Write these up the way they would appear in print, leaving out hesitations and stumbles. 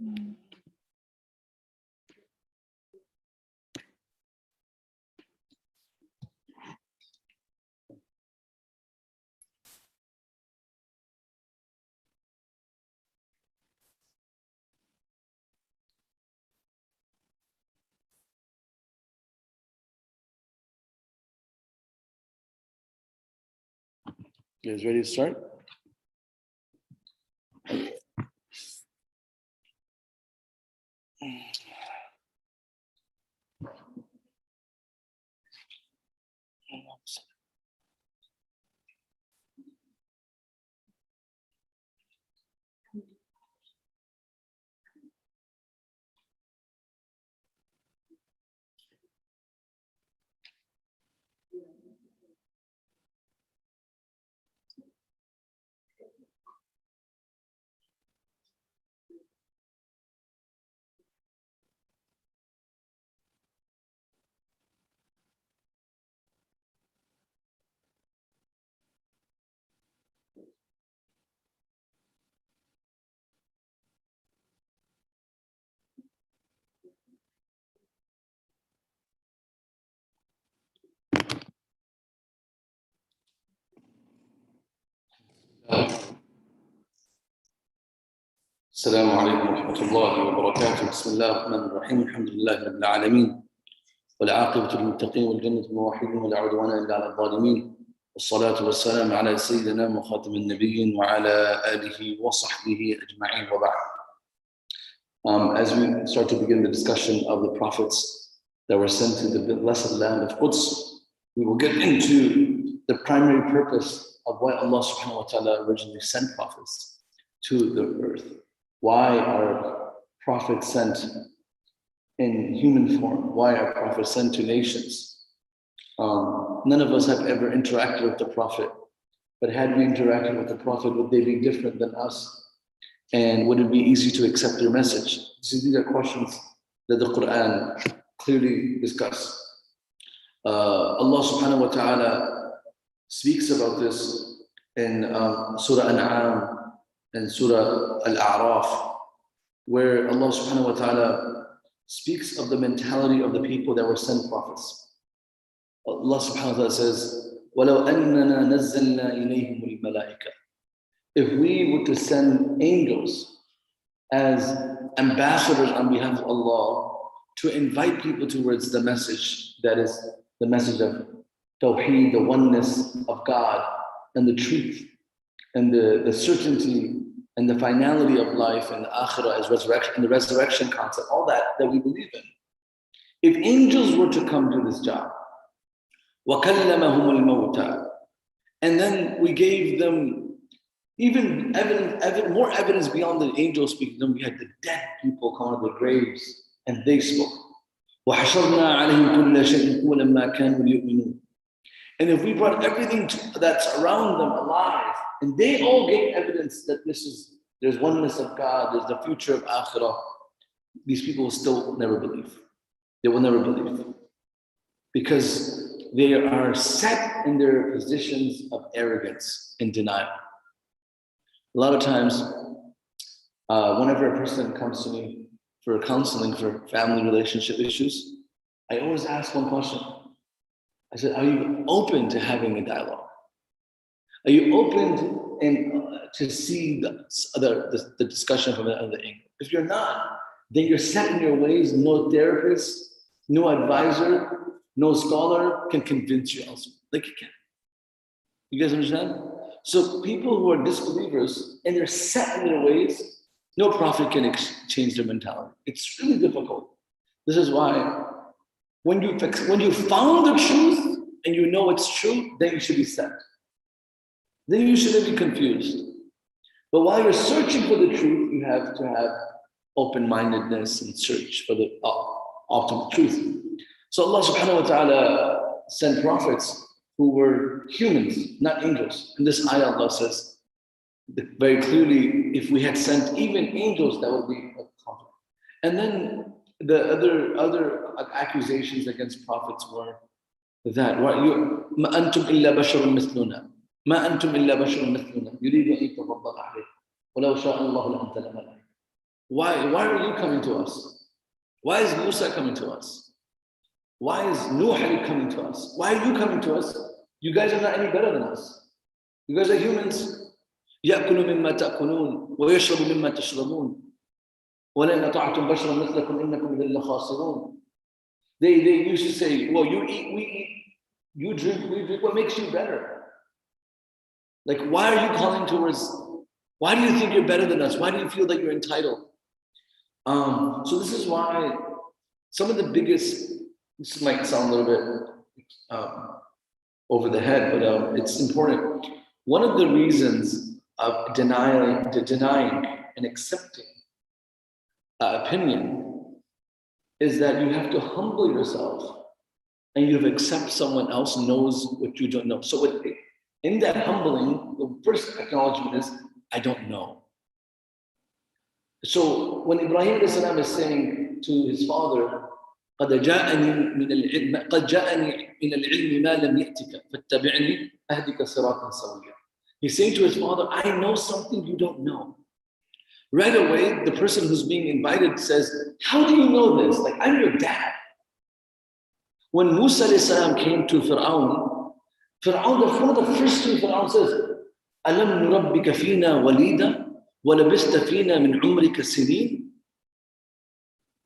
You guys ready to start? السلام عليكم ورحمة الله وبركاته. بسم الله الرحمن الرحيم. الحمد لله رب العالمين والعاقبة للمتقين والجنة الموحدين ولا عدوان إلا على الظالمين والصلاة والسلام على سيدنا وخاتم النبيين وعلى آله وصحبه أجمعين وبعد. As we start to begin the discussion of the prophets that were sent to the blessed land of Quds, we will get into the primary purpose of why Allah subhanahu wa ta'ala originally sent prophets to the earth. Why are prophets sent in human form? Why are prophets sent to nations? None of us have ever interacted with the prophet, but had we interacted with the prophet, would they be different than us? And would it be easy to accept their message? These are questions that the Quran clearly discusses. Allah subhanahu wa ta'ala speaks about this in Surah An'am and Surah Al-A'raf, where Allah subhanahu wa ta'ala speaks of the mentality of the people that were sent prophets. Allah subhanahu wa ta'ala says, وَلَوْ أَنَّنَا نَزَّلْنَا إِلَيْهِمُ الْمَلَائِكَةِ. If we were to send angels as ambassadors on behalf of Allah to invite people towards the message, that is the message of Tawheed, the oneness of God, and the truth, and the certainty and the finality of life, and the akhirah as resurrection, and the resurrection concept, all that we believe in. If angels were to come to this job, وَكَلَّمَهُمُ الْمَوْتَى, and then we gave them even more evidence beyond the angels speaking, then we had the dead people come out of the graves, and they spoke. وَحَشَرْنَا عَلَيْهِمْ كُلَّ شَيْءٍ قُولًا مَا كَانُوا لِيُؤْمِنُونَ. And if we brought everything that's around them alive, and they all gave evidence that there's oneness of God, there's the future of akhirah, these people will still never believe. They will never believe. Because they are set in their positions of arrogance and denial. A lot of times, whenever a person comes to me for counseling for family relationship issues, I always ask one question. I said, are you open to having a dialogue? Are you open to see the discussion from the other angle? If you're not, then you're set in your ways. No therapist, no advisor, no scholar can convince you else. Like you can. You guys understand? So people who are disbelievers and they're set in their ways, no prophet can change their mentality. It's really difficult. This is why when you found the truth and you know it's true, then you should be set. Then you shouldn't be confused. But while you're searching for the truth, you have to have open-mindedness and search for the ultimate truth. So Allah subhanahu wa ta'ala sent prophets who were humans, not angels. In this ayah, Allah says very clearly, if we had sent even angels, that would be a conflict. And then the other accusations against prophets were that مَا أَنْتُمْ إِلَّا بَشَرٌ مِثْلُنَا مَا أَنْتُمْ إِلَّا بَشَرٌ مِثْلُنَا يُرِيدُ أَنْ يَتَفَضَّلَ عَلَيْكُمْ وَلَوْ شَاءَ اللَّهُ لَأَنزَلَ مَلَائِكَةً. Why are you coming to us? Why is Musa coming to us? Why is Nuh coming to us? Why are you coming to us? You guys are not any better than us. You guys are humans. يأكل مما تأكلون ويشرب مما تشربون ولئن أطعتم بشرا مثلكم إنكم إذا لخاسرون. They used to say, well, you eat, we eat, you drink, we drink. What makes you better? Like, why are you calling towards? Why do you think you're better than us? Why do you feel that you're entitled? So this is why some of the biggest. This might sound a little bit over the head, but it's important. One of the reasons of denying and accepting opinion is that you have to humble yourself and you have to accept someone else knows what you don't know. So in that humbling, the first acknowledgement is, I don't know. So when Ibrahim is saying to his father, قد جاءني من العلم ما لم يأتك فاتبعني أهدك صراطا سويا. He's saying to his father, I know something you don't know. Right away, the person who's being invited says, how do you know this? Like, I'm your dad. When Musa came to Fir'aun, one of the first things Fir'aun says, أَلَمْ نُرَبِّكَ فِينَا وَلِيدًا وَلَبِثْتَ فِينَا مِنْ عُمْرِكَ سِنِينَ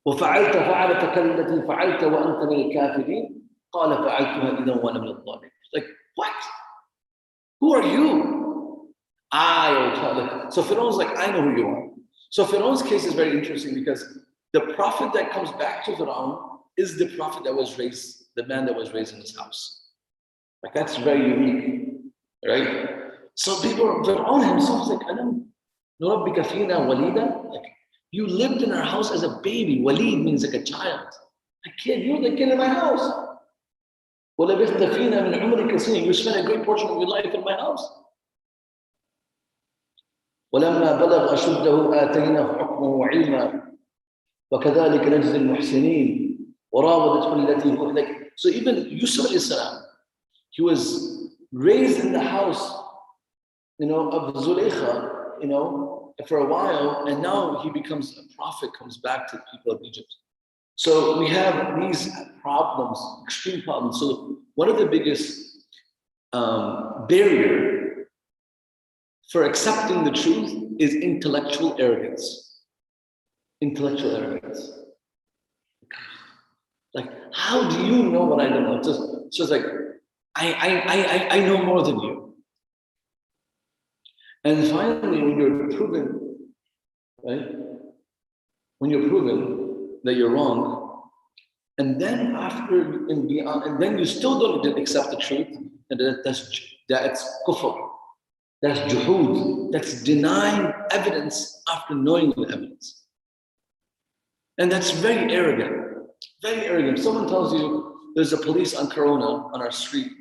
وفعلت فعلتك التي فعلت وأنت من الكافرين قال فعلتها إذا وأنا من الظالمين. Like, what? Who are you? So Pharaoh's like, I know who you are. So Pharaoh's case is very interesting because the prophet that comes back to Pharaoh is the prophet that was raised, the man that was raised in his house. Like, that's very unique, right? So Pharaoh himself is like, أَلَمْ نُرَبِّكَ فِينَا وَلِيدًا. Like, you lived in our house as a baby. Walid means like a child. A kid, you're the kid in my house. وَلَبِثْتَ فِينَا مِنْ عُمْرِكَ سِنِينَ. You spent a great portion of your life in my house. وَلَمَّا بَلَغَ أَشُدَّهُ آتَيْنَاهُ حُكْمًا وَعِلْمًا وَكَذَلِكَ نَجْزِي الْمُحْسِنِينَ وَرَاوَدَتْهُ الَّتِي هُوَ. Like, so even Yusuf alayhi salam, he was raised in the house, of Zulaykha, for a while, and now he becomes a prophet, comes back to the people of Egypt. So we have these problems, extreme problems. So one of the biggest barrier for accepting the truth is intellectual arrogance. Intellectual arrogance. Like, how do you know what I don't know? It's just like, I know more than you. And finally, when you're proven, right? When you're proven that you're wrong, and then after and beyond, and then you still don't accept the truth, and that's kufr, that's juhud, that's denying evidence after knowing the evidence. And that's very arrogant, very arrogant. If someone tells you there's a police on Corona on our street,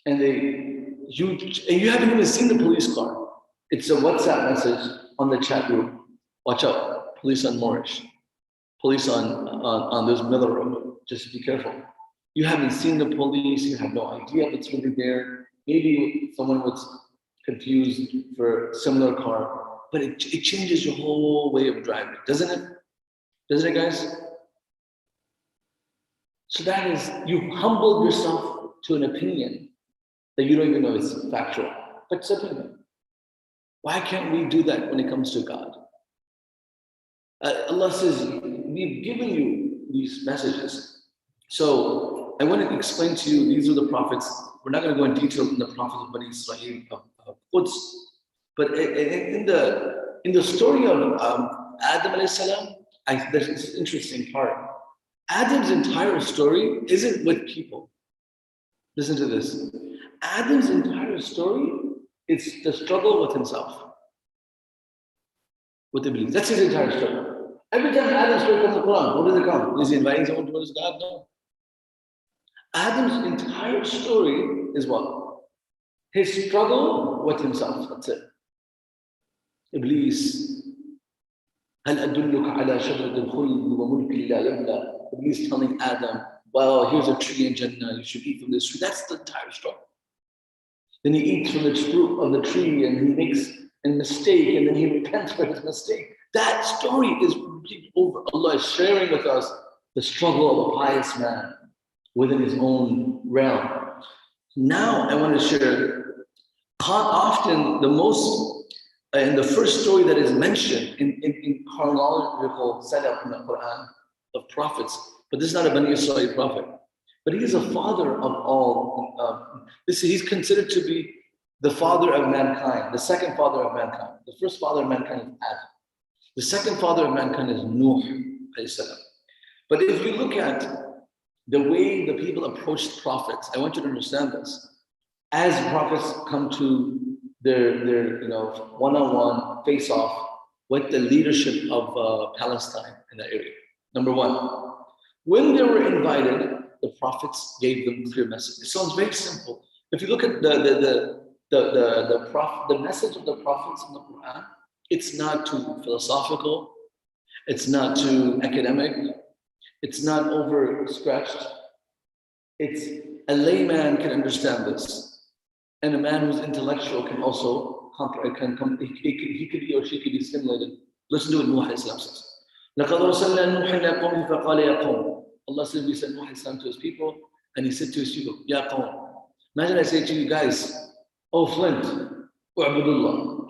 and you haven't even seen the police car. It's a WhatsApp message on the chat group. Watch out, police on Moorish, police on this Miller Road. Just be careful. You haven't seen the police. You have no idea if it's really there. Maybe someone was confused for a similar car, but it changes your whole way of driving, doesn't it? Doesn't it, guys? So that is, you humbled yourself to an opinion that you don't even know is factual. But certainly, why can't we do that when it comes to God? Allah says, we've given you these messages. So I want to explain to you, these are the prophets. We're not going to go in detail in the prophets of Bani Israel, of Quds. But in the story of Adam alayhi salam, there's this interesting part. Adam's entire story isn't with people. Listen to this. Adam's entire story is the struggle with himself, with Iblis. That's his entire story. Every time Adam's story comes in the Quran, what does it come? Is he inviting someone towards God? No. Adam's entire story is what? His struggle with himself. That's it. Iblis. هل أدلك على شجرة الخلد وملك لا يبلى. Iblis telling Adam, well, here's a tree in Jannah, you should eat from this tree. That's the entire struggle. Then he eats from the fruit of the tree and he makes a mistake and then he repents for his mistake. That story is over. Allah is sharing with us the struggle of a pious man within his own realm. Now I want to share often the most, in the first story that is mentioned in chronological setup in the Quran of prophets, but this is not a Bani Israel prophet, but he is a father of all. He's considered to be the father of mankind, the second father of mankind. The first father of mankind is Adam. The second father of mankind is Nuh. But if you look at the way the people approached prophets, I want you to understand this. As prophets come to their one-on-one face-off with the leadership of Palestine in that area. Number one, when they were invited, the prophets gave them clear message. It sounds very simple. If you look at the message of the prophets in the Quran, it's not too philosophical, it's not too academic, it's not overstretched. It's a layman can understand this, and a man who's intellectual can also he could be or she could be stimulated. Listen to what Nuh says. لَقَدْ أَرْسَلْنَا نُوحًا إِلَىٰ قَوْمِهِ فَقَالَ يَا قَوْمِ. Allah said, we sent Nuh to his people, and he said to his people, Ya qawm. Imagine I say to you guys, oh Flint, u'budullah.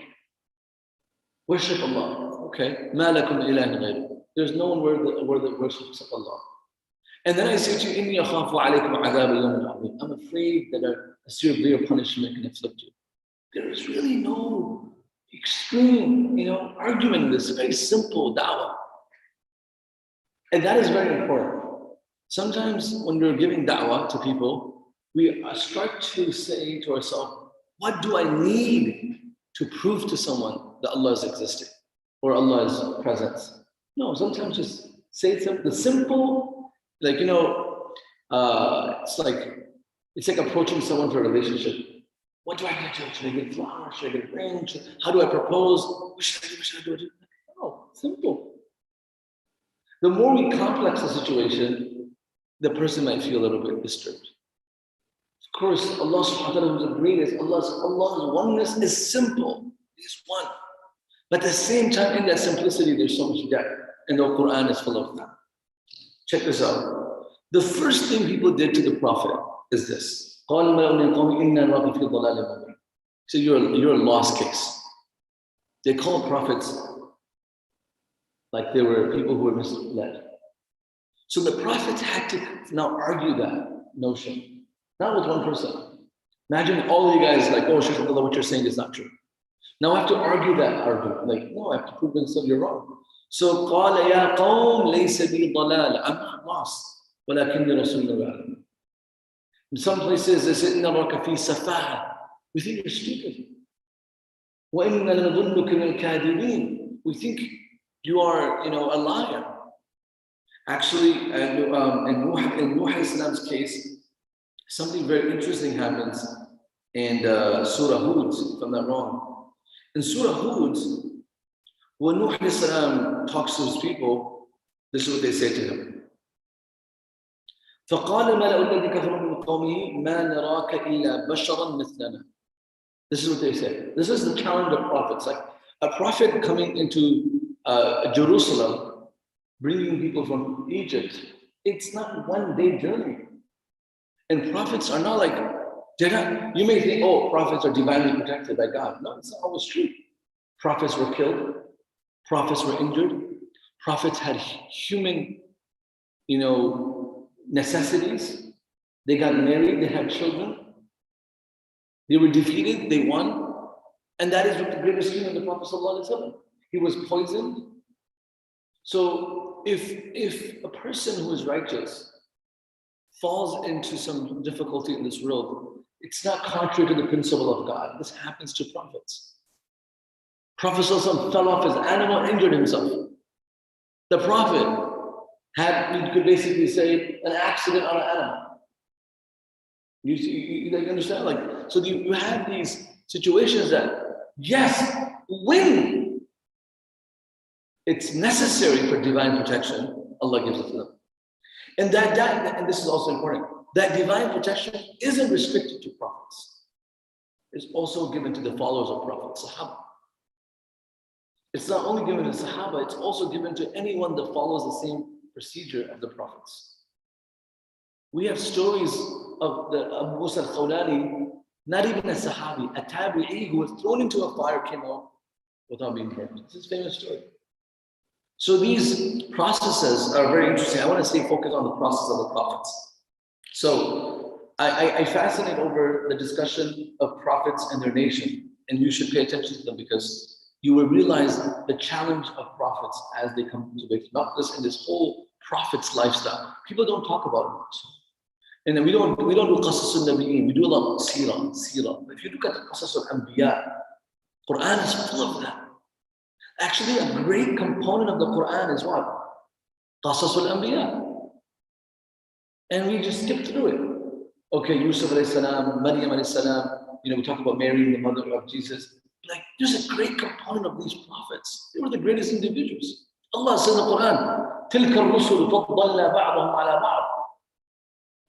Worship Allah. Okay. مَا لَكُمْ إِلَهٍ غَيْرُهُ. There's no one worthy of worship except Allah. And then I say to you, إِنِّي أَخَافُ عَلَيْكُمْ عَذَابَ يَوْمٍ عَظِيمٍ. I'm afraid that a severe punishment can afflict you. There is really no extreme, argument in this. It's a very simple da'wah. And that is very important. Sometimes when we're giving da'wah to people, we start to say to ourselves, what do I need to prove to someone that Allah is existing or Allah is present? No, sometimes just say something simple, it's like approaching someone for a relationship. What do I get to? Should I get flowers? Should I get a ring? How do I propose? What should I do? No, simple. The more we complex the situation, the person might feel a little bit disturbed. Of course, Allah subhanahu wa ta'ala, who's the greatest, Allah's oneness is simple. He's one. But at the same time, in that simplicity, there's so much depth. And the Quran is full of that. Check this out. The first thing people did to the Prophet is this. So you're a lost case. They call prophets like they were people who were misled. So the Prophet had to now argue that notion, not with one person. Imagine all of you guys like, oh, Shaykh Abdullah, what you're saying is not true. Now I have to argue that argument. Like, no, I have to prove myself you're wrong. So, قال يا قوم ليس بي ضلال. I'm not lost. ولكني رسول الله. In some places they say, إن رأك في سفاهة. We think you're stupid. وإنا لنظنك من الكاذبين. We think you are, a liar. Actually, in Nuh's case, something very interesting happens in Surah Hud, if I'm not wrong. In Surah Hud, when Nuh talks to his people, this is what they say to him. فَقَالَ مَلَأُ الَّذِي كَفَرُوا مِنْ قَوْمِهِ مَا نَرَاكَ إِلَّا بَشَرًا مِثْلَنَا. This is what they say. This is the challenge of prophets. Like a prophet coming into Jerusalem, bringing people from Egypt, it's not one day journey. And prophets are not like, you may think, oh, prophets are divinely protected by God. No, it's not always true. Prophets were killed. Prophets were injured. Prophets had human, necessities. They got married. They had children. They were defeated. They won. And that is what the greatest king of the Prophet ﷺ. He was poisoned. So if a person who is righteous falls into some difficulty in this world, it's not contrary to the principle of God. This happens to prophets. Prophet ﷺ fell off his animal and injured himself. The Prophet had, you could basically say, an accident on an animal. You understand? So you have these situations that, yes, when it's necessary for divine protection, Allah gives it to them. And and this is also important, that divine protection isn't restricted to prophets. It's also given to the followers of prophets, Sahaba. It's not only given to Sahaba, it's also given to anyone that follows the same procedure of the Prophets. We have stories of the Abu Musa al-Khawlani, not even a Sahabi, a Tabi'i who was thrown into a fire, came out without being burned. This is a famous story. So these processes are very interesting. I want to stay focused on the process of the Prophets. So I fascinate over the discussion of prophets and their nation, and you should pay attention to them because you will realize the challenge of prophets as they come to victory, not just in this whole prophet's lifestyle. People don't talk about it much. And then we don't do qasas al-nabiyyin, we do a lot of seerah. If you look at the qasas al-anbiya, Quran is full of that. Actually, a great component of the Quran is what? Qasas al-anbiya. And we just skip through it. Okay, Yusuf alayhi salam, Maryam alayhi salam, we talk about Mary, the mother of Jesus. Like, there's a great component of these prophets. They were the greatest individuals. Allah says in the Quran, تِلْكَ الرُّسُلُ فَضَّلْنَا بَعْضَهُم عَلَى بَعْضٍ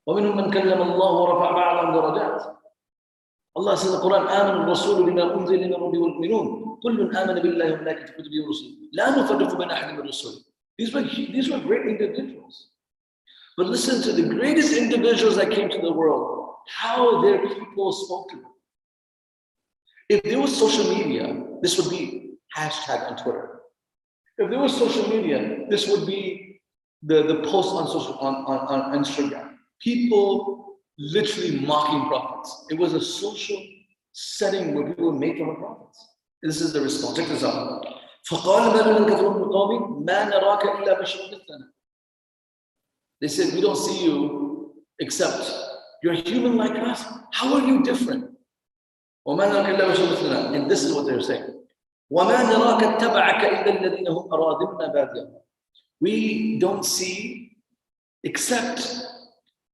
وَمِنْهُمْ مَنْ كَلَّمَ اللَّهُ وَرَفَعَ بَعْضَهُم دَرَجَاتٍ. Allah says in the Quran, آمَنَ الرَّسُولُ بِمَا أُنزِلَ مِنْ رَبِّهِ وَالْمُؤْمِنُونَ كُلٌّ آمَنَ بِاللَّهِ وَمَلَائِكَتِهِ وَكُتُبِهِ وَرُسُلِهِ لَا نُفَرِّقُ بَيْنَ أَحَدٍ مِنْ رُسُلِهِ. These were great individuals. But listen to the greatest individuals that came to the world, how their people spoke to them. If there was social media, this would be hashtag on Twitter. If there was social media, this would be the post on Instagram. People literally mocking prophets. It was a social setting where people would make fun of prophets. And this is the response. Check this out. They said, we don't see you except you're human like us. How are you different? And this is what they're saying. We don't see except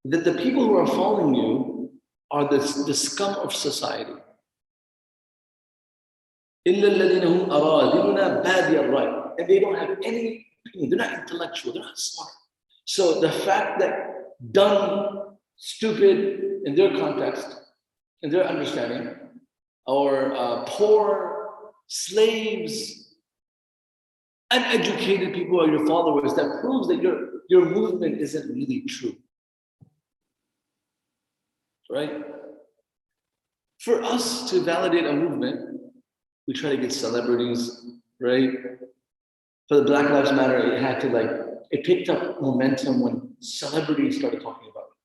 that the people who are following you are the scum of society. And they don't have any opinion. They're not intellectual. They're not smart. So the fact that dumb, stupid in their context, in their understanding, or poor, slaves, uneducated people are your followers, that proves that your movement isn't really true. Right? For us to validate a movement, we try to get celebrities, right? For the Black Lives Matter, it picked up momentum when celebrities started talking about it.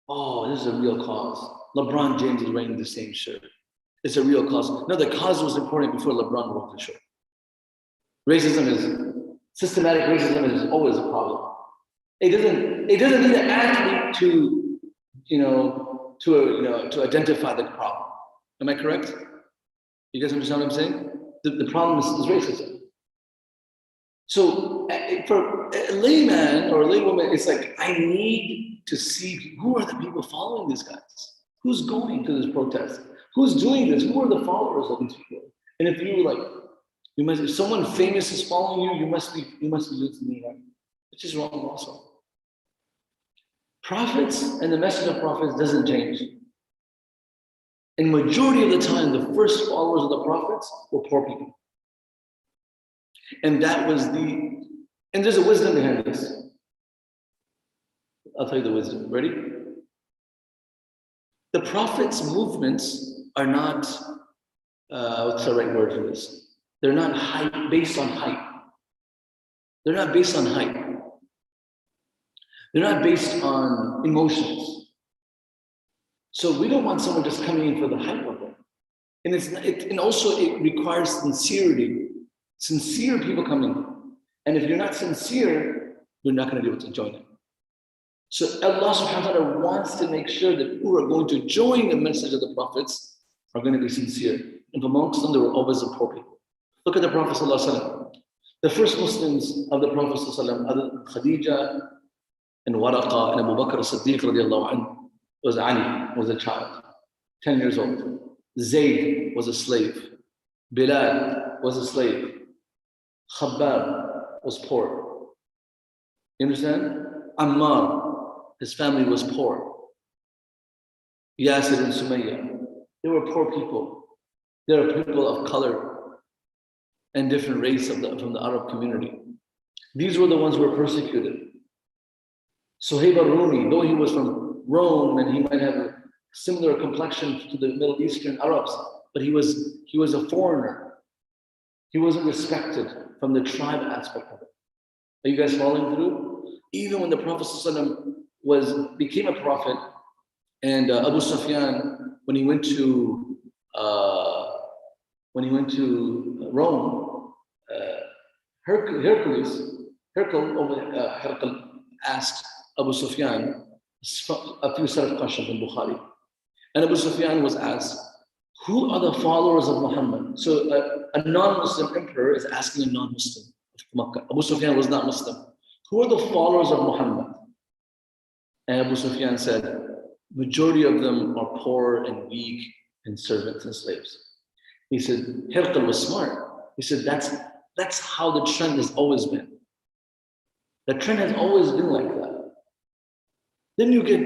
Oh, this is a real cause. LeBron James is wearing the same shirt. It's a real cause. No, the cause was important before LeBron wrote the shirt. Systematic racism is always a problem. It doesn't need an athlete to identify the problem. Am I correct? You guys understand what I'm saying? The problem is racism. So for a layman or a laywoman, it's like, I need to see who are the people following these guys? Who's going to this protest? Who's doing this? Who are the followers of these people? And if if someone famous is following you, you must be losing the iman. Which is wrong also. Prophets and the message of prophets doesn't change. And majority of the time, the first followers of the prophets were poor people. And there's a wisdom behind this. I'll tell you the wisdom. Ready? The prophets' movements are not, what's the right word for this? They're not based on hype. They're not based on hype. They're not based on emotions. So we don't want someone just coming in for the hype of it. And also it requires sincerity. Sincere people come in. And if you're not sincere, you're not going to be able to join it. So Allah subhanahu wa ta'ala wants to make sure that who are going to join the message of the prophets are going to be sincere. And amongst them, there were always the poor people. Look at the Prophet sallallahu alaihi wasallam. The first Muslims of the Prophet sallallahu alaihi wasallam, other than Khadija and Waraqa and Abu Bakr as-Siddiq radiallahu anhu, was Ali, was a child, 10 years old. Zayd was a slave. Bilal was a slave. Khabbab was poor. You understand? Ammar, his family was poor. Yasir and Sumayya, they were poor people. They were people of color. and different race from the Arab community. These were the ones who were persecuted. Suhaib al-Rumi, though he was from Rome and he might have a similar complexion to the Middle Eastern Arabs, but he was a foreigner. He wasn't respected from the tribe aspect of it. Are you guys following through? Even when the Prophet ﷺ became a prophet, and Abu Sufyan, when he went to Rome, Hercle asked Abu Sufyan a few set of questions in Bukhari. And Abu Sufyan was asked, who are the followers of Muhammad? So a non-Muslim emperor is asking a non-Muslim of Makkah. Abu Sufyan was not Muslim. Who are the followers of Muhammad? And Abu Sufyan said, majority of them are poor and weak and servants and slaves. He said, Hirqal was smart. He said, that's how the trend has always been. The trend has always been like that. Then you get,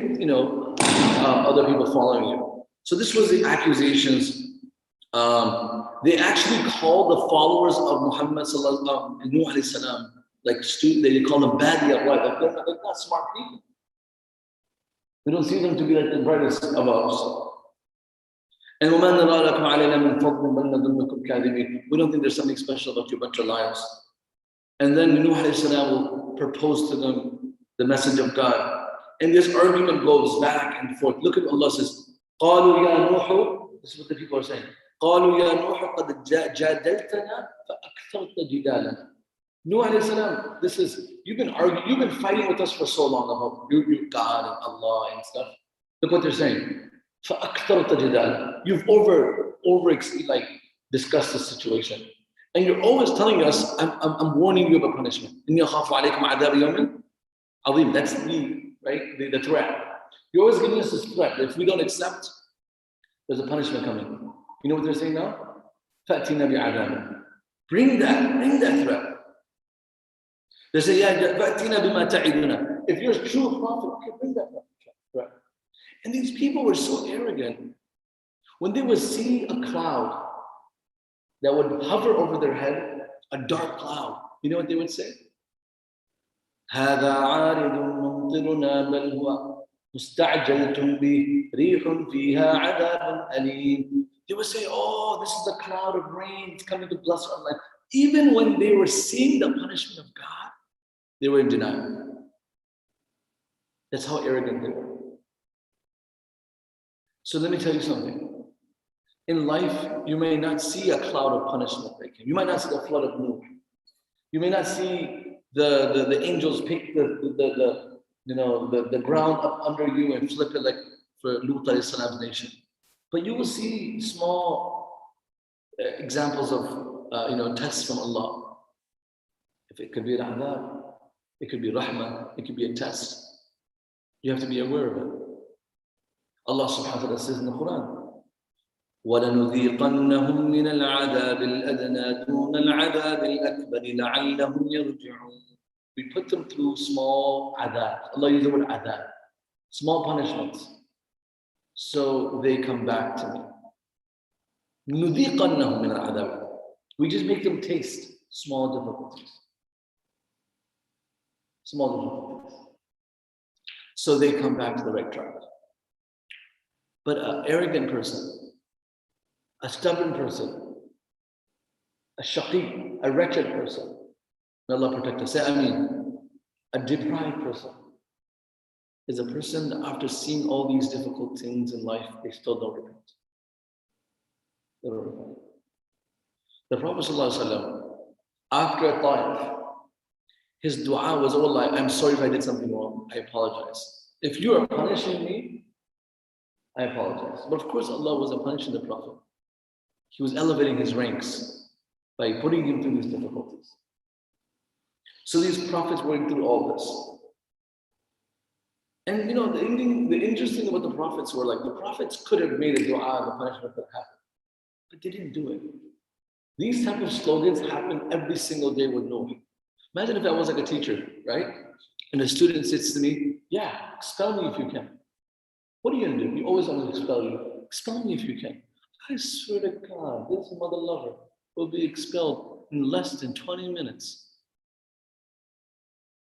other people following you. So this was the accusations. They actually called the followers of Muhammad Nuh alayhi salam, like they call them badi al-right. Like they're not smart people. We don't see them to be like the brightest of us. And we don't think there's something special about you, a bunch of liars. And then Nuh alayhi salam will propose to them the message of God. And this argument goes back and forth. Look at what Allah says. قالوا يا نوح. This is what the people are saying. قالوا يا نوح قد جادلتنا فأكثرت جدالنا. Nuh alayhi salam, this is, you've been fighting with us for so long about you God and Allah and stuff. Look what they're saying. فأكثرت جدالنا. You've discussed the situation. And you're always telling us, I'm warning you of a punishment. إني أخاف عليكم عذاب يوم عظيم. That's the threat. You're always giving us this threat that if we don't accept, there's a punishment coming. You know what they're saying now? فأتنا بعذاب. Bring that threat. They say, فأتنا بما تعدنا. If you're a true prophet, okay, bring that threat. And these people were so arrogant. When they would see a cloud that would hover over their head, a dark cloud, you know what they would say? هذا عارض ممطرنا بل هو مستعجلتم به ريح فيها عذاب أليم. They would say, oh, this is a cloud of rain, it's coming to bless our land. Even when they were seeing the punishment of God, they were in denial. That's how arrogant they were. So let me tell you something. In life, you may not see a cloud of punishment breaking. You might not see the flood of Nuh. You may not see the angels pick the ground up under you and flip it like for Lut alayhi salam's nation. But you will see small examples of tests from Allah. If it could be an adab, it could be rahmah, it could be a test. You have to be aware of it. Allah subhanahu wa ta'ala says in the Quran, وَلَنُذِيقَنَّهُمْ مِنَ الْعَذَابِ الْأَدْنَى دُونَ الْعَذَابِ الْأَكْبَرِ لَعَلَّهُمْ يَرْجِعُونَ. We put them through small adab. Allah uses the word adab. Small punishments. So they come back to me. نُذِيقَنَّهُمْ مِنَ الْعَذَابِ. We just make them taste small difficulties. Small difficulties. So they come back to the right track. But an arrogant person, a stubborn person, a shaqi, a wretched person, may Allah protect us. Say Ameen. A deprived person is a person that after seeing all these difficult things in life, they still don't repent. They don't repent. The Prophet ﷺ, after Taif, his dua was, oh Allah, I'm sorry if I did something wrong. I apologize. If you are punishing me, I apologize. But of course, Allah wasn't punishing the Prophet. He was elevating his ranks by putting him through these difficulties. So these prophets went through all this. And the interesting thing about the prophets were the prophets could have made a dua and the punishment could happen, but they didn't do it. These type of slogans happen every single day with Nuh. Imagine if I was like a teacher, right? And a student says to me, yeah, expel me if you can. What are you going to do? You always want to expel you. Expel me if you can. I swear to God, this mother lover will be expelled in less than 20 minutes.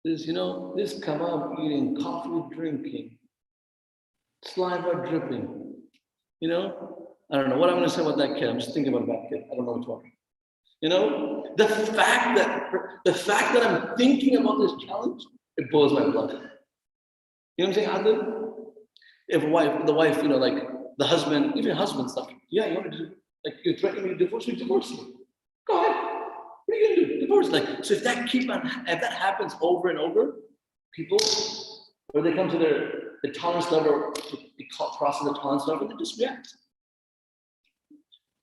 This kebab eating, coffee drinking, saliva dripping, I don't know what I'm going to say about that kid. I'm just thinking about that kid. I don't know which one. The fact that I'm thinking about this challenge, it boils my blood. You know what I'm saying, Adil? If the wife, like the husband, even husband stuff. Yeah, you want to do, like you're threatening me to divorce me, divorce me. Go ahead. What are you gonna do? Divorce. Like, so if that happens over and over, people, where they come to the tolerance level, crosses the tolerance level, they just react.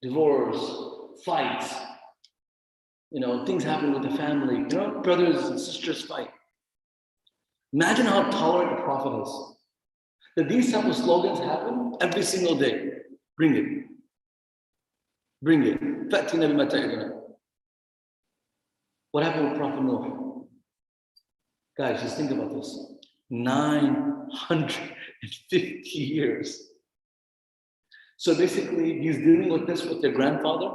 Divorce, fights, things happen with the family, brothers and sisters fight. Imagine how tolerant the Prophet is. That these type of slogans happen every single day. Bring it. Bring it. What happened with Prophet Noah? Guys, just think about this. 950 years. So basically, he's dealing with this with their grandfather,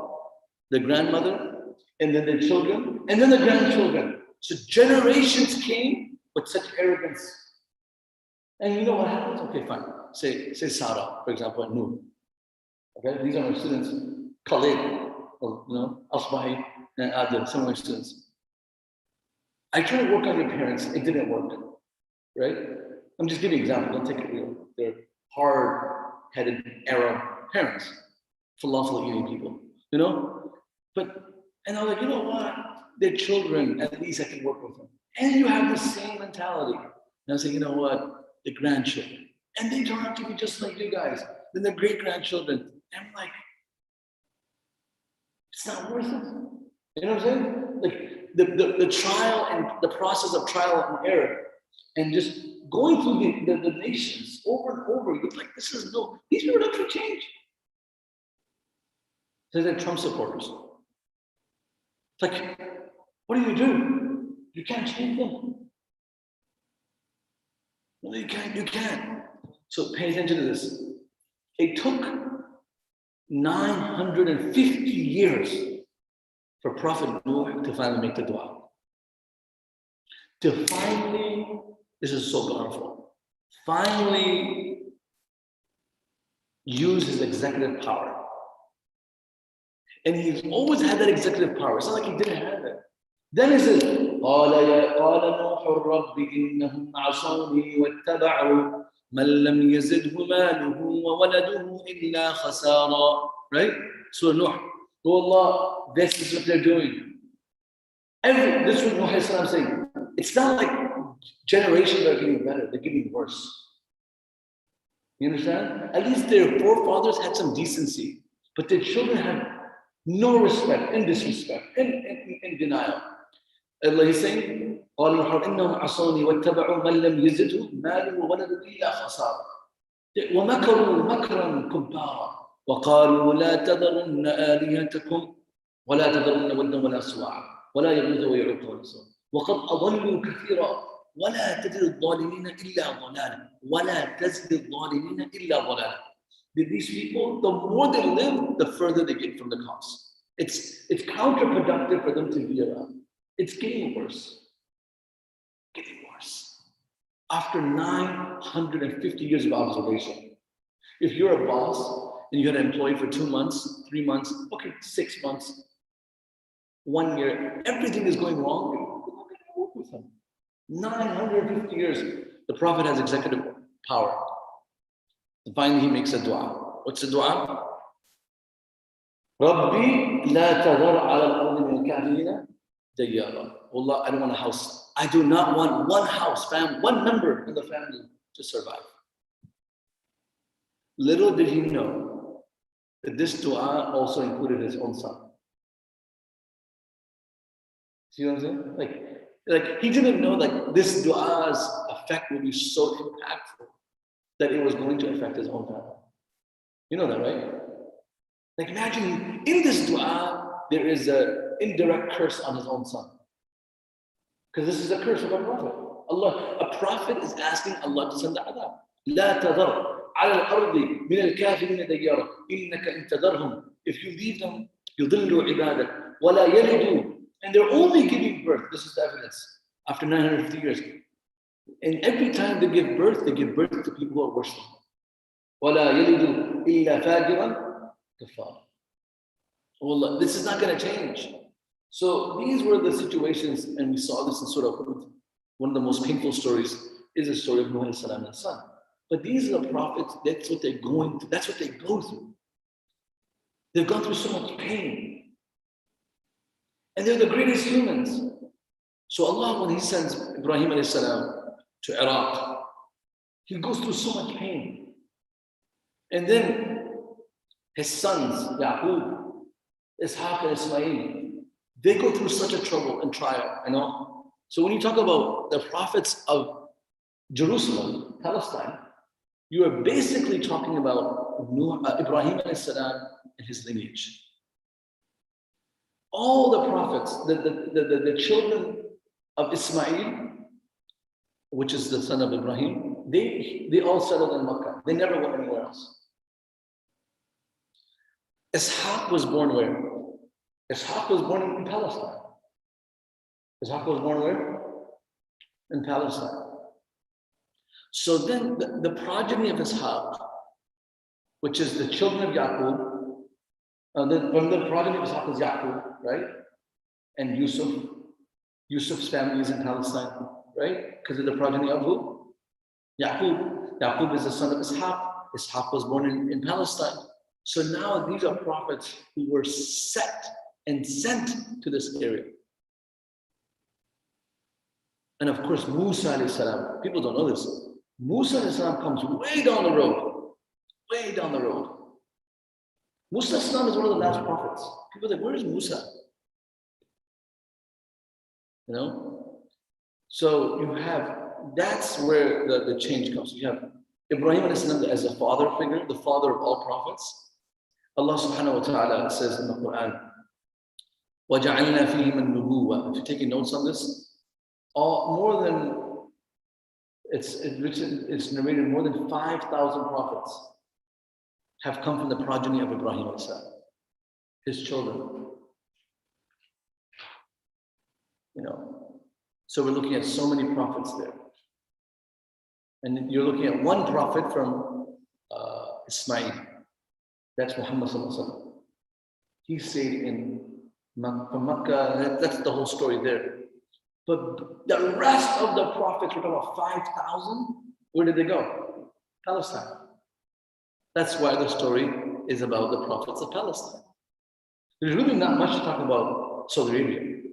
the grandmother, and then their children, and then the grandchildren. So generations came with such arrogance. And you know what happens? Okay, fine. Say Sarah, for example, and Noor. Okay, these are my students. Khalid, Asbahi, and Adil, some of my students. I tried to work on your parents. It didn't work, right? I'm just giving an example. Don't take it real. They're hard-headed Arab parents, falafel-eating people, And I was like, you know what? They're children. At least I can work with them. And you have the same mentality. And I was like, you know what? The grandchildren. And they turn out to be just like you guys. Then the great-grandchildren. And I'm like, it's not worth it. You know what I'm saying? Like the trial and the process of trial and error and just going through the nations over and over. You're like, these people are not going to change. They're like Trump supporters. It's like, what do? You can't change them. No, you can't. So pay attention to this. It took 950 years for Prophet Noah to finally make the dua. This is so powerful, finally use his executive power. And he's always had that executive power. It's not like he didn't have it. Then he says, قال نوح رب إنهم عصوني واتبعوا من لم يزده ماله وولده إلا خسارا. Right? So Nuh, oh Allah, this is what they're doing. This is what Nuh saying. It's not like generations are getting better, they're getting worse. You understand? At least their forefathers had some decency, but their children have no respect and disrespect and denial. Allah is saying, قالوا إنهم عصوني واتبعوا من لم يزده ماله وولده إلا خسارة ومكروا مكرا كبارا وقالوا لا تذرن آلهتكم ولا تذرن ودا ولا سواعا ولا يغوث ويعوق ونسرا وقد أضلوا كثيرا ولا تزد الظالمين إلا ضلالا. These people, the more they live, the further they get from the cause. It's counterproductive for them to be around. It's getting worse. After 950 years of observation. If you're a boss and you had an employee for 2 months, 3 months, 6 months, 1 year, everything is going wrong, you're not going to work with them. 950 years, the Prophet has executive power. And finally, he makes a dua. What's the dua? Rabbi la tadhar ala al-ardi min al-kafirina dayyara. Allah, I don't want a house. I do not want one house, one member in the family to survive. Little did he know that this dua also included his own son. See what I'm saying? Like he didn't know like this dua's effect would be so impactful that it was going to affect his own family. You know that, right? Like imagine in this dua there is an indirect curse on his own son. Because this is a curse of a prophet. A prophet is asking Allah to send the adab. لا تذر على الأرض من الكافرين ديارا إنك إن تذرهم. If you leave them, يُضِلُّ عِبَادَكَ وَلَا يَلِدُ. And they're only giving birth. This is the evidence. After 950 years. And every time they give birth to people who are worse than them. وَلَا يَلِدُ إِلَّا فَاجِرًا كَفَّارًا. Wallah, this is not going to change. So these were the situations, and we saw this in Surah Hud. One of the most painful stories is the story of Nuh and his son. But these are the prophets, that's what they're going through. That's what they go through. They've gone through so much pain. And they're the greatest humans. So Allah, when He sends Ibrahim alayhi salam to Iraq, he goes through so much pain. And then his sons, Yaqub, Ishaq and Ismail, they go through such a trouble and trial, you know. So when you talk about the prophets of Jerusalem, Palestine, you are basically talking about Ibrahim alayhi salam and his lineage. All the prophets, the children of Ismail, which is the son of Ibrahim, they all settled in Makkah. They never went anywhere else. Ishaq was born where? Ishaq was born in Palestine. Ishaq was born where? In Palestine. So then the progeny of Ishaq, which is the children of Yaqub, from the progeny of Ishaq is Yaqub, right? And Yusuf. Yusuf's family is in Palestine, right? Because of the progeny of who? Yaqub. Yaqub is the son of Ishaq. Ishaq was born in Palestine. So now these are prophets who were set and sent to this area. And of course, Musa alayhi salam, people don't know this. Musa alayhi salam comes way down the road. Way down the road. Musa alayhi salam is one of the last prophets. People are like, where is Musa? You know? So you have, that's where the change comes. You have Ibrahim alayhi salam as a father figure, the father of all prophets. Allah subhanahu wa ta'ala says in the Quran, وَجَعَلْنَا فِيهِمْ النُّبُوَّةِ. If you're taking notes on this, more than, it's narrated more than 5,000 prophets have come from the progeny of Ibrahim alayhi salam, his children. You know, so we're looking at so many prophets there. And you're looking at one prophet from Ismail. That's Muhammad sallallahu alaihi wasallam. He stayed from Makkah. That's the whole story there. But the rest of the prophets, we're talking about 5,000. Where did they go? Palestine. That's why the story is about the prophets of Palestine. There's really not much to talk about Saudi Arabia.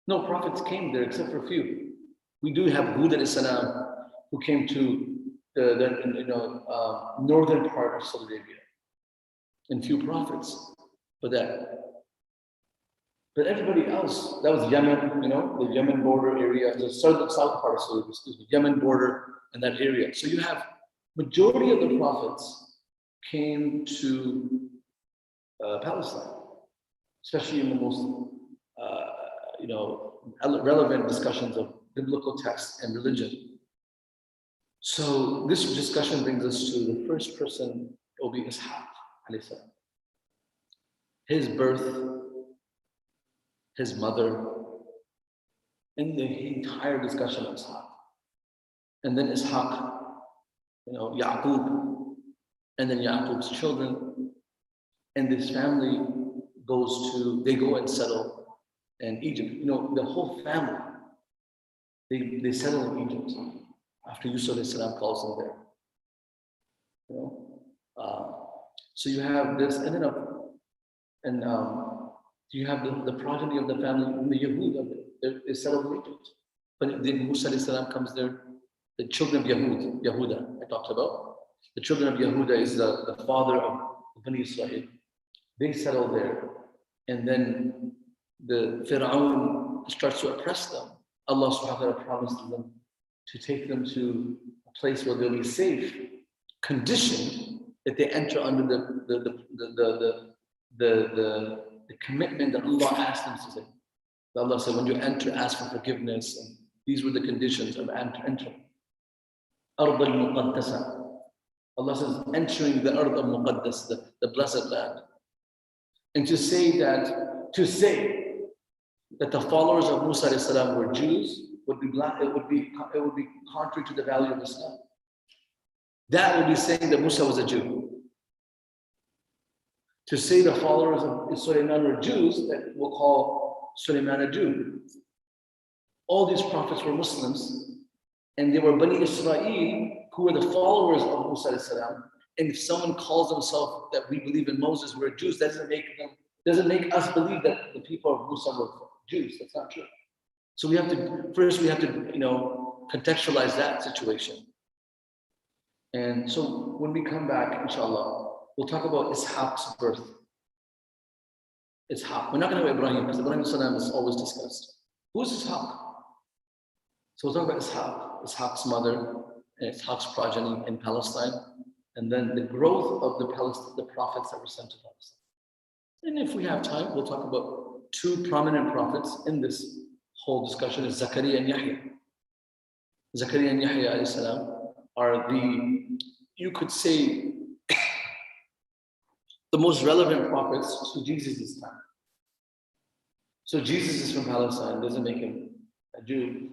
No prophets came there except for a few. We do have Hud alayhi salam, who came to the northern part of Saudi Arabia. And few prophets for that. But everybody else, that was Yemen, the Yemen border area, the south part of Saudi Arabia, Yemen border and that area. So you have majority of the prophets came to Palestine, especially in the most relevant discussions of biblical text and religion. So this discussion brings us to the first person, will be Ishaq alayhi salam. His birth, his mother, and the entire discussion of Ishaq. And then Ishaq, Yaqub, and then Yaqub's children, and this family they go and settle in Egypt. The whole family, they settle in Egypt after Yusuf alayhi salam calls them there. So you have this, and then you have the progeny of the family, the Yahud, they settled in Egypt. But then Musa alayhi salam comes there, the children of Yehuda, I talked about. The children of Yehuda is the father of Bani Israel. They settle there. And then the Fir'aun starts to oppress them. Allah subhanahu wa ta'ala promised them to take them to a place where they'll be safe, conditioned that they enter under the commitment that Allah asked them to take. Allah said, when you enter, ask for forgiveness. And these were the conditions of entering. Ard al-Muqaddasa. Allah says, entering the Ard al-Muqaddas, the blessed land. And to say that the followers of Musa alayhi salam were Jews would be contrary to the value of Islam. That would be saying that Musa was a Jew. To say the followers of Sulaiman were Jews, that we'll call Sulaiman a Jew. All these prophets were Muslims, and they were Bani Israel, who were the followers of Musa alayhi salam. And if someone calls themselves that we believe in Moses, we're Jews, that doesn't make us believe that the people of Musa were Jews. That's not true. So we have to contextualize that situation. And so when we come back, inshallah, we'll talk about Ishaq's birth. Ishaq. We're not going to go Ibrahim, because Ibrahim salam is always discussed. Who's Ishaq? So we'll talk about Ishaq's mother, and Ishaq's progeny in Palestine, and then the growth of the prophets that were sent to Palestine. And if we have time, we'll talk about two prominent prophets in this whole discussion, is Zakaria and Yahya. Zakaria and Yahya alayhi salam are you could say, the most relevant prophets to Jesus' time. So Jesus is from Palestine, doesn't make him a Jew.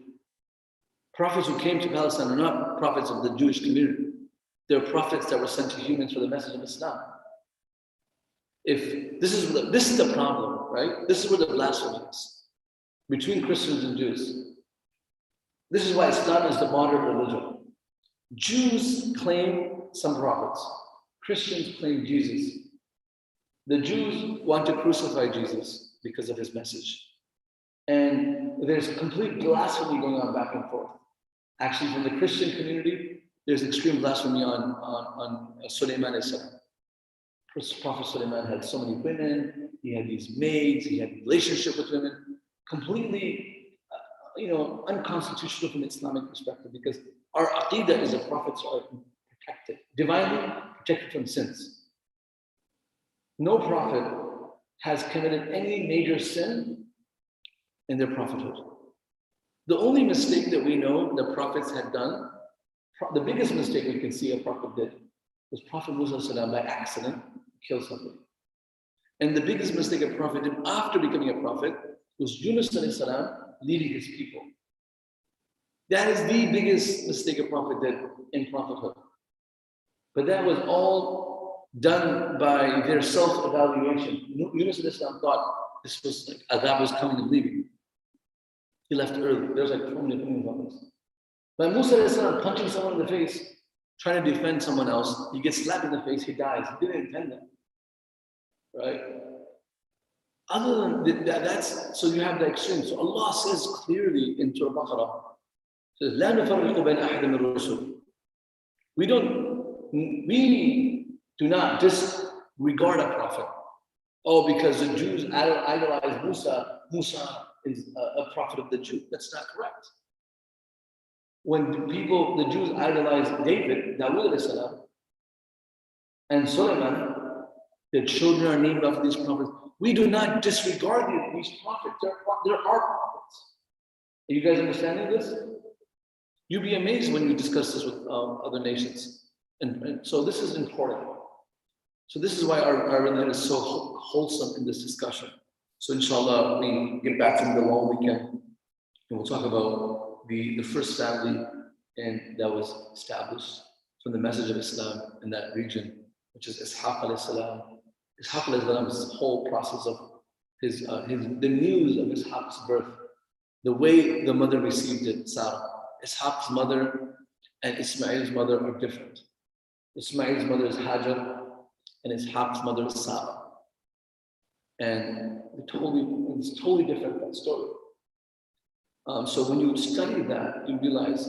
Prophets who came to Palestine are not prophets of the Jewish community. They're prophets that were sent to humans for the message of Islam. If this is the problem, right? This is where the blasphemy is between Christians and Jews. This is why Islam is the modern religion. Jews claim some prophets. Christians claim Jesus. The Jews want to crucify Jesus because of his message. And there's complete blasphemy going on back and forth. Actually, from the Christian community, there's extreme blasphemy on Sulaiman alayhi salam. Prophet Sulaiman had so many women, he had these maids, he had a relationship with women, completely unconstitutional from an Islamic perspective, because our aqidah is that prophets are protected, divinely protected from sins. No prophet has committed any major sin in their prophethood. The only mistake that we know the prophets had done, the biggest mistake we can see a prophet did, was Prophet Musa by accident killed somebody. And the biggest mistake a prophet did after becoming a prophet was Yunus leading his people. That is the biggest mistake a prophet did in prophethood. But that was all done by their self-evaluation. Yunus thought this was like Adab was coming and leaving. He left early. There's like so many opinions on this. But Musa punching someone in the face, trying to defend someone else, he gets slapped in the face, he dies. He didn't intend that. Right? Other than that's so you have the extreme. So Allah says clearly in Surah Baqarah, says, "La nufarriqu bayna ahadin min rusul." We do not disregard a prophet. Oh, because the Jews idolize Musa. Musa is a prophet of the Jews. That's not correct. When the Jews idolize David, Dawood alayhi salam, and Sulaiman, their children are named after these prophets. We do not disregard these prophets. They're our prophets. Are you guys understanding this? You'd be amazed when you discuss this with other nations. And so this is important. So this is why our religion is so wholesome in this discussion. So inshallah, we get back to the long weekend, and we'll talk about the first family and that was established from the message of Islam in that region, which is Ishaq alayhi salam. Ishaq alayhi salam's whole process of the news of Ishaq's birth, the way the mother received it, Sarah. Ishaq's mother and Ismail's mother are different. Ismail's mother is Hajar, and Ishaq's mother is Sarah. And it's totally different, that story. So when you study that, you realize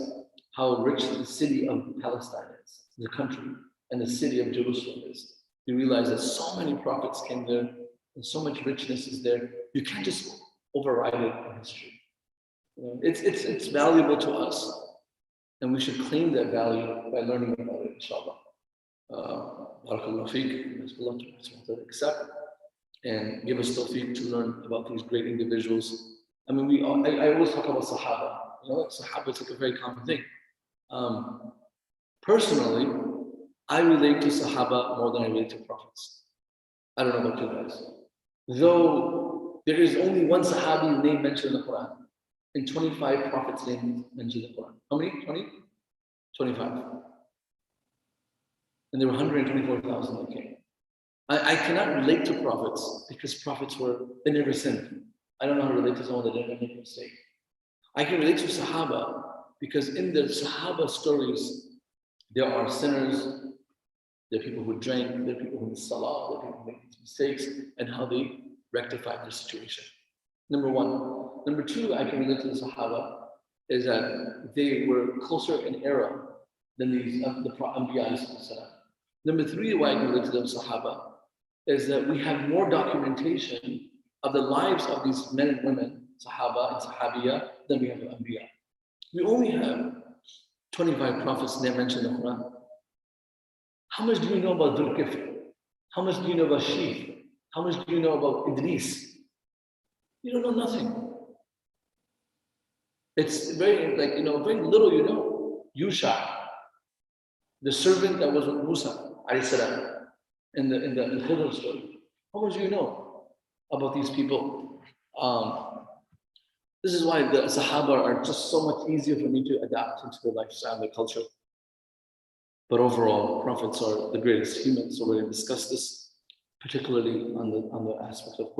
how rich the city of Palestine is, the country, and the city of Jerusalem is. You realize that so many prophets came there, and so much richness is there. You can't just override it in history. It's valuable to us, and we should claim that value by learning about it, inshallah. Barakallahu feek, accept and give us tawfiq to learn about these great individuals. I mean, I always talk about Sahaba. Sahaba is like a very common thing. Personally, I relate to Sahaba more than I relate to prophets. I don't know about you guys. Though there is only one Sahabi name mentioned in the Quran, and 25 prophets' names mentioned in the Quran. How many? 20? 25. And there were 124,000 that came. I cannot relate to prophets because prophets they never sinned. I don't know how to relate to someone that never made a mistake. I can relate to Sahaba because in the Sahaba stories, there are sinners, there are people who drank, there are people who missed salah, there are people who make mistakes, and how they rectified their situation. Number one. Number two, I can relate to the Sahaba is that they were closer in era than the Anbiya. Number three, why I can relate to the Sahaba is that we have more documentation of the lives of these men and women, Sahaba and Sahabiya, than we have of Anbiya. We only have 25 prophets they mentioned in the Quran. How much do you know about Dhul Kifl? How much do you know about Sheikh? How much do you know about Idris? You don't know nothing. It's very, very little you know. Yusha, the servant that was with Musa, alayhi salam, in the Khidr story. How much do you know about these people? This is why the Sahaba are just so much easier for me to adapt into their lifestyle, their culture. But overall, prophets are the greatest humans. So we're going to discuss this, particularly on the aspect of